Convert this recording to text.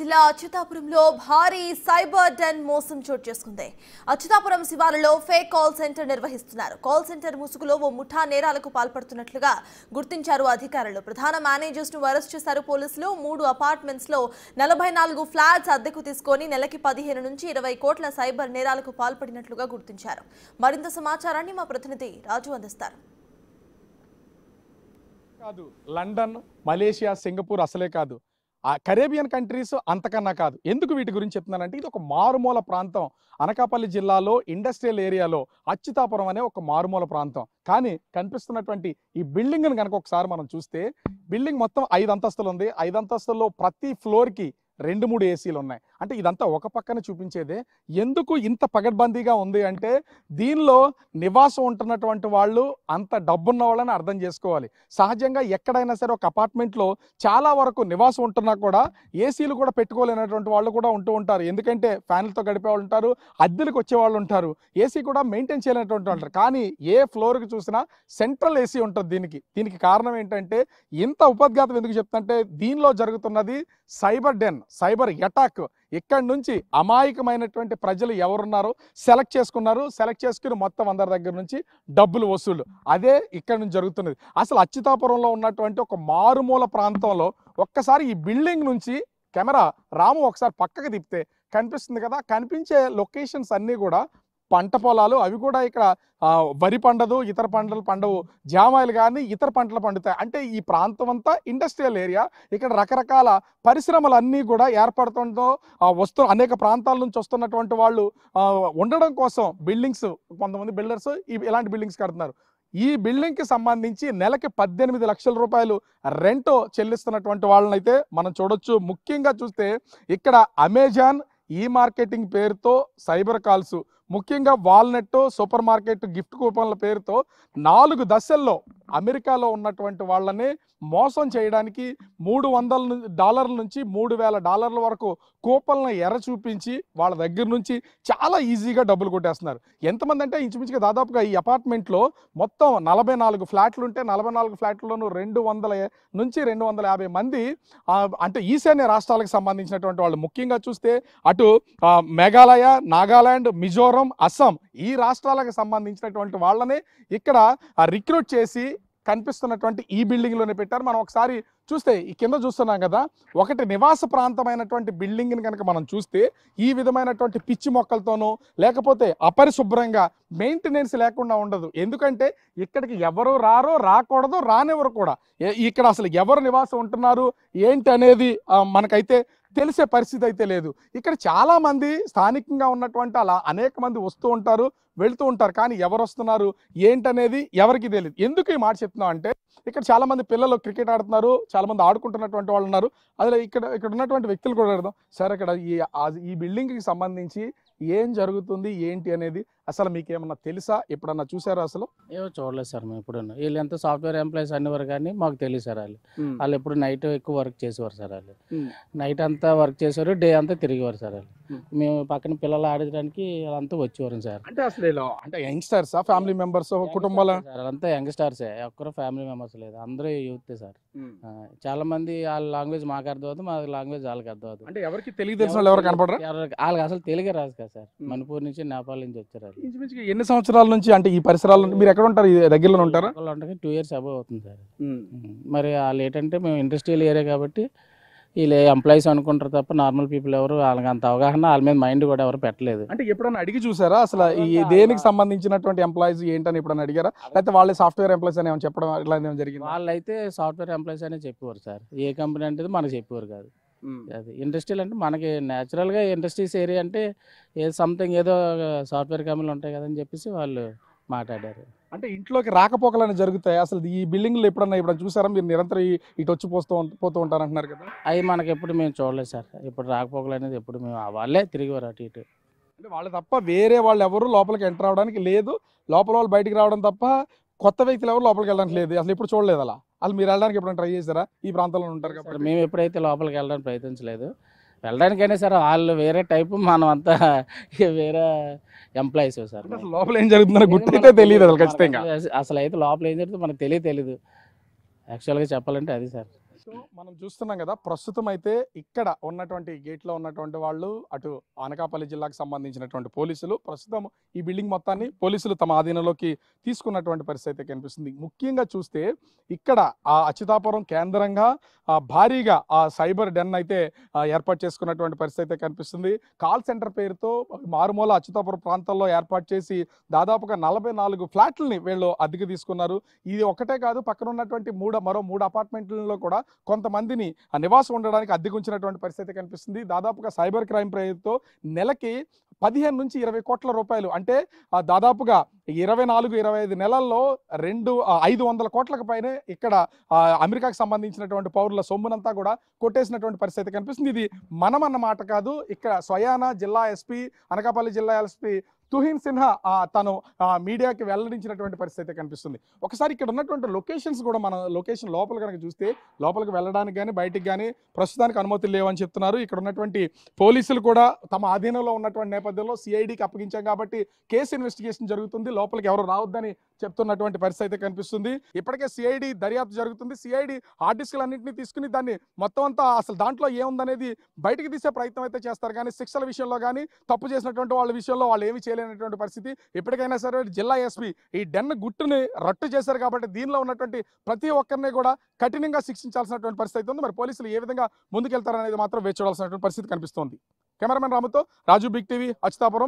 జిల్లా అచ్యుతాపురంలో భారీ cyber den మోసం చోటు చేసుకుంది. అచ్యుతాపురం శివారులో ఫేక్ కాల్ సెంటర్ నిర్వహిస్తున్నారు. కాల్ సెంటర్ ముసుగులో ఓ ముఠా నేరాలకు పాల్పడుతున్నట్లుగా గుర్తించారు అధికారులు. ప్రధాన మేనేజర్స్ ను అరెస్ట్ చేశారు పోలీసులు. 3 అపార్ట్మెంట్స్ లో 44 ఫ్లాట్స్ అద్దెకు తీసుకొని నెలకి 15 నుంచి 20 కోట్ల సైబర్ నేరాలకు పాల్పడినట్లుగా గుర్తించారు. మరింత సమాచారాన్ని మా ప్రతినిధి రాజు అందిస్తారు. కాదు, లండన్, మలేషియా, సింగపూర్ అసలే కాదు, ఆ కరేబియన్ కంట్రీస్ అంతకన్నా కాదు. ఎందుకు వీటి గురించి చెప్తున్నానంటే, ఇది ఒక మారుమూల ప్రాంతం. అనకాపల్లి జిల్లాలో ఇండస్ట్రియల్ ఏరియాలో అచ్యుతాపురం అనే ఒక మారుమూల ప్రాంతం. కానీ కనిపిస్తున్నటువంటి ఈ బిల్డింగ్ని కనుక ఒకసారి మనం చూస్తే, బిల్డింగ్ మొత్తం 5 అంతస్తులు ఉంది. 5 అంతస్తుల్లో ప్రతి ఫ్లోర్కి 2-3 ఏసీలు ఉన్నాయి. అంటే ఇదంతా ఒక పక్కన చూపించేదే. ఎందుకు ఇంత పగడ్బందీగా ఉంది అంటే, దీనిలో నివాసం ఉంటున్నటువంటి వాళ్ళు అంత డబ్బున్న వాళ్ళని అర్థం చేసుకోవాలి. సహజంగా ఎక్కడైనా సరే ఒక అపార్ట్మెంట్లో చాలా వరకు నివాసం ఉంటున్నా కూడా ఏసీలు కూడా పెట్టుకోలేనటువంటి వాళ్ళు కూడా ఉంటూ ఉంటారు. ఎందుకంటే ఫ్యాన్లతో గడిపే వాళ్ళు ఉంటారు, అద్దెలకు వచ్చే వాళ్ళు ఉంటారు, ఏసీ కూడా మెయింటైన్ చేయలేనటువంటి ఉంటారు. కానీ ఏ ఫ్లోర్కి చూసినా సెంట్రల్ ఏసీ ఉంటుంది. దీనికి కారణం ఏంటంటే, ఇంత ఉపద్ఘాతం ఎందుకు చెప్తుంటే, దీనిలో జరుగుతున్నది సైబర్ డెన్, సైబర్ అటాక్. ఇక్కడి నుంచి అమాయకమైనటువంటి ప్రజలు ఎవరున్నారో సెలెక్ట్ చేసుకుని మొత్తం అందరి దగ్గర నుంచి డబ్బులు వసూలు. అదే ఇక్కడ నుంచి జరుగుతున్నది. అసలు అచ్యుతాపురంలో ఉన్నటువంటి ఒక మారుమూల ప్రాంతంలో ఒక్కసారి ఈ బిల్డింగ్ నుంచి కెమెరా రాము ఒకసారి పక్కకు తిప్పితే కనిపిస్తుంది కదా, కనిపించే లొకేషన్స్ అన్నీ కూడా పంట పొలాలు. అవి కూడా ఇక్కడ వరి పండదు, ఇతర పంటలు పండవు, జామాయిలు కానీ ఇతర పంటలు పండుతాయి. అంటే ఈ ప్రాంతం అంతా ఇండస్ట్రియల్ ఏరియా. ఇక్కడ రకరకాల పరిశ్రమలు అన్నీ కూడా ఏర్పడుతుంటో అనేక ప్రాంతాల నుంచి వస్తున్నటువంటి వాళ్ళు ఉండడం కోసం బిల్డింగ్స్, కొంతమంది బిల్డర్స్ ఇలాంటి బిల్డింగ్స్ కడుతున్నారు. ఈ బిల్డింగ్కి సంబంధించి నెలకి 18 లక్షల రూపాయలు రెంట్ చెల్లిస్తున్నటువంటి వాళ్ళని అయితే మనం చూడొచ్చు. ముఖ్యంగా చూస్తే ఇక్కడ అమెజాన్ ఈ మార్కెటింగ్ పేరుతో సైబర్ కాల్స్, ముఖ్యంగా వాల్నెట్, సూపర్ మార్కెట్, గిఫ్ట్ కూపన్ల పేరుతో 4 దశల్లో అమెరికాలో ఉన్నటువంటి వాళ్ళని మోసం చేయడానికి $300 నుంచి $3,000 వరకు కూపన్లను ఎర్ర చూపించి వాళ్ళ దగ్గర నుంచి చాలా ఈజీగా డబ్బులు కొట్టేస్తున్నారు. ఎంతమంది అంటే ఇంచుమించుగా దాదాపుగా ఈ అపార్ట్మెంట్లో మొత్తం 44 ఫ్లాట్లు ఉంటే 44 ఫ్లాట్లలోనూ 200 నుంచి 250 మంది అంటే ఈశాన్య రాష్ట్రాలకు సంబంధించినటువంటి వాళ్ళు. ముఖ్యంగా చూస్తే అటు మేఘాలయ, నాగాలాండ్, మిజోరం, అస్సాం ఈ రాష్ట్రాలకు సంబంధించినటువంటి వాళ్ళని ఇక్కడ రిక్రూట్ చేసి కనిపిస్తున్నటువంటి ఈ బిల్డింగ్లోనే పెట్టారు. మనం ఒకసారి చూస్తే ఈ కింద చూస్తున్నాం కదా, ఒకటి నివాస ప్రాంతమైనటువంటి బిల్డింగ్ని కనుక మనం చూస్తే ఈ విధమైనటువంటి పిచ్చి మొక్కలతోనూ లేకపోతే అపరిశుభ్రంగా మెయింటెనెన్స్ లేకుండా ఉండదు. ఎందుకంటే ఇక్కడికి ఎవరు రారో, రాకూడదు, రానివ్వరు కూడా. ఇక్కడ అసలు ఎవరు నివాసం ఉంటున్నారు ఏంటి అనేది మనకైతే తెలిసే పరిస్థితి అయితే లేదు. ఇక్కడ చాలా మంది స్థానికంగా ఉన్నటువంటి అలా అనేక మంది వస్తూ ఉంటారు, వెళుతూ ఉంటారు. కానీ ఎవరు వస్తున్నారు ఏంటనేది ఎవరికి తెలియదు. ఎందుకు ఈ మాట చెప్తున్నాం అంటే, ఇక్కడ చాలా మంది పిల్లలు క్రికెట్ ఆడుతున్నారు, చాలా మంది ఆడుకుంటున్నటువంటి వాళ్ళు ఉన్నారు. అదే ఇక్కడ ఉన్నటువంటి వ్యక్తులు కూడా అడదాం. సార్, ఇక్కడ ఈ బిల్డింగ్కి సంబంధించి ఏం జరుగుతుంది ఏంటి అనేది అసలు మీకు ఏమన్నా తెలుసా? ఎప్పుడన్నా చూసారా? అసలు ఏమో చూడలేదు సార్ మేము ఎప్పుడు. వీళ్ళు ఎంత సాఫ్ట్వేర్ ఎంప్లాయీస్ అనేవారు కానీ మాకు తెలియదు సార్. వాళ్ళు ఎప్పుడు నైట్ ఎక్కువ వర్క్ చేసేవారు సార్. వాళ్ళు నైట్ అంతా వర్క్ చేసేవారు, డే అంతా తిరిగేవారు సార్. వాళ్ళు మేము పక్కన పిల్లలు ఆడడానికి వాళ్ళంతా వచ్చేవారు సార్. అంటే అసలు అంటే యంగ్స్టర్స్, ఫ్యామిలీ మెంబర్స్, కుటుంబాల అంతా యంగ్స్టర్సే, ఒక్కరు ఫ్యామిలీ మెంబర్స్ లేదు, అందరూ యూత్ సార్. చాలా మంది వాళ్ళ లాంగ్వేజ్ మాకు అర్థం అవుతుంది, మా లాంగ్వేజ్ వాళ్ళకి అర్థం అవుతుంది. అంటే ఎవరికి తెలియదు, ఎవరు కనపడరు. వాళ్ళకి అసలు తెలుగే రాదు కదా సార్. మణిపూర్ నుంచి, నేపాల్ నుంచి వచ్చారు. ఎన్ని సంవత్సరాల నుంచి అంటే ఈ పరిసరాల నుంచి మీరు ఎక్కడ ఉంటారు? దగ్గరలో ఉంటారా? 2 years అబౌవ్ అవుతుంది సార్. మరి వాళ్ళు ఏంటంటే మేము ఇండస్ట్రియల్ ఏరియా కాబట్టి వీళ్ళు ఎంప్లాయీస్ అనుకుంటారు తప్ప నార్మల్ పీపుల్ ఎవరు వాళ్ళకి అంత అవగాహన, వాళ్ళ మీద మైండ్ కూడా ఎవరు పెట్టలేదు. అంటే ఎప్పుడన్నా అడిగి చూసారా అసలు ఈ దేనికి సంబంధించినటువంటి ఎంప్లాయీస్ ఏంటని ఎప్పుడన్నా అడిగారా? లేకపోతే వాళ్ళే సాఫ్ట్వేర్ ఎంప్లాయీస్ అని చెప్పడం ఇట్లా జరిగింది? వాళ్ళైతే సాఫ్ట్వేర్ ఎంప్లాయీస్ అనే చెప్పేవారు సార్. ఏ కంపెనీ అంటే మనకు చెప్పేవారు కాదు. అది ఇండస్ట్రియల్ అంటే మనకి న్యాచురల్గా ఇండస్ట్రీస్ ఏరియా అంటే సంథింగ్ ఏదో సాఫ్ట్వేర్ కంపెనీలు ఉంటాయి కదని చెప్పేసి వాళ్ళు మాట్లాడారు. అంటే ఇంట్లోకి రాకపోకలని జరుగుతాయి. అసలు ఈ బిల్డింగ్లో ఎప్పుడన్నా చూసారా మీరు? నిరంతరం ఇటు వచ్చి పోతూ ఉంటారు అంటున్నారు కదా. అవి మనకి ఎప్పుడు మేము చూడలేదు సార్. ఇప్పుడు రాకపోకలు అనేది ఎప్పుడు మేము వాళ్ళే తిరిగివారు అటు ఇటు. అంటే వాళ్ళు తప్ప వేరే వాళ్ళు ఎవరు లోపలికి ఎంటర్ అవడానికి లేదు, లోపల వాళ్ళు బయటికి రావడం తప్ప కొత్త వ్యక్తులు ఎవరు లోపలికి వెళ్ళడానికి లేదు. అసలు ఎప్పుడు చూడలేదు అలా. అసలు మీరు వెళ్ళడానికి ఎప్పుడైనా ట్రై చేశారా? ఈ ప్రాంతంలో ఉంటారు కాబట్టి. మేము ఎప్పుడైతే లోపలికి వెళ్ళడానికి ప్రయత్నించలేదు. వెళ్ళడానికైనా సరే వాళ్ళు వేరే టైపు, మనం అంతా వేరే ఎంప్లాయీస్ సార్. లోపల ఏం జరుగుతుందో గుర్తయితే తెలియదు అసలు ఖచ్చితంగా. అసలు అయితే లోపల ఏం జరుగుతుందో మనకు తెలియదు యాక్చువల్గా చెప్పాలంటే అది సార్. సో మనం చూస్తున్నాం కదా, ప్రస్తుతం అయితే ఇక్కడ ఉన్నటువంటి గేట్లో ఉన్నటువంటి వాళ్ళు అటు అనకాపల్లి జిల్లాకు సంబంధించినటువంటి పోలీసులు ప్రస్తుతం ఈ బిల్డింగ్ మొత్తాన్ని పోలీసులు తమ ఆధీనంలోకి తీసుకున్నటువంటి పరిస్థితి అయితే కనిపిస్తుంది. ముఖ్యంగా చూస్తే ఇక్కడ ఆ అచ్యుతాపురం కేంద్రంగా భారీగా ఆ సైబర్ డెన్ అయితే ఏర్పాటు చేసుకున్నటువంటి పరిస్థితి అయితే కనిపిస్తుంది. కాల్ సెంటర్ పేరుతో మారుమూల అచ్యుతాపురం ప్రాంతాల్లో ఏర్పాటు చేసి దాదాపుగా 44 ఫ్లాట్లని వీళ్ళు అద్దెకు తీసుకున్నారు. ఇది ఒకటే కాదు, పక్కన ఉన్నటువంటి మరో మూడు అపార్ట్మెంట్లలో కూడా కొంతమందిని నివాసం ఉండడానికి అద్దెకుంచినటువంటి పరిస్థితి కనిపిస్తుంది. దాదాపుగా సైబర్ క్రైమ్ పేరుతో నెలకి 15 నుంచి 20 కోట్ల రూపాయలు, అంటే దాదాపుగా 24-25 నెలల్లో 500 కోట్లకు పైనే ఇక్కడ అమెరికాకు సంబంధించినటువంటి పౌరుల సొమ్మునంతా కూడా కొట్టేసినటువంటి పరిస్థితి కనిపిస్తుంది. ఇది మనమన్న మాట కాదు, ఇక్కడ స్వయాన జిల్లా ఎస్పీ, అనకాపల్లి జిల్లా ఎస్పీ తుహిన్ సిన్హా తను మీడియాకి వెల్లడించినటువంటి పరిస్థితి కనిపిస్తుంది. ఒకసారి ఇక్కడ ఉన్నటువంటి లొకేషన్స్ కూడా మన లొకేషన్ లోపల కనుక చూస్తే లోపలికి వెళ్ళడానికి కానీ బయటికి కానీ ప్రస్తుతానికి అనుమతులు లేవని చెప్తున్నారు. ఇక్కడ ఉన్నటువంటి పోలీసులు కూడా తమ ఆధీనంలో ఉన్నటువంటి నేపథ్యంలో సిఐడికి అప్పగించాం కాబట్టి కేసు ఇన్వెస్టిగేషన్ జరుగుతుంది, లోపలికి ఎవరు రావద్దని చెప్తున్నటువంటి పరిస్థితి అయితే కనిపిస్తుంది. ఇప్పటికే సిఐడి దర్యాప్తు జరుగుతుంది. సిఐడి హార్డ్ డిస్క్లన్నింటినీ తీసుకుని దాన్ని మొత్తం అంతా అసలు దాంట్లో ఏముందనేది బయటికి తీసే ప్రయత్నం అయితే చేస్తారు. కానీ శిక్షల విషయంలో కానీ తప్పు చేసినటువంటి వాళ్ళ విషయంలో వాళ్ళు ఏమి చేయలేనటువంటి పరిస్థితి. ఎప్పటికైనా సరే జిల్లా ఎస్పీ ఈ డెన్ గుట్టుని రట్టు చేశారు కాబట్టి దీనిలో ఉన్నటువంటి ప్రతి ఒక్కరిని కూడా కఠినంగా శిక్షించాల్సినటువంటి పరిస్థితి ఉంది. మరి పోలీసులు ఏ విధంగా ముందుకెళ్తారనేది మాత్రం వేచి చూడాల్సినటువంటి పరిస్థితి కనిపిస్తోంది. కెమెరామెన్ రాముతో రాజు, బిగ్ టీవీ, అచ్యుతాపురం.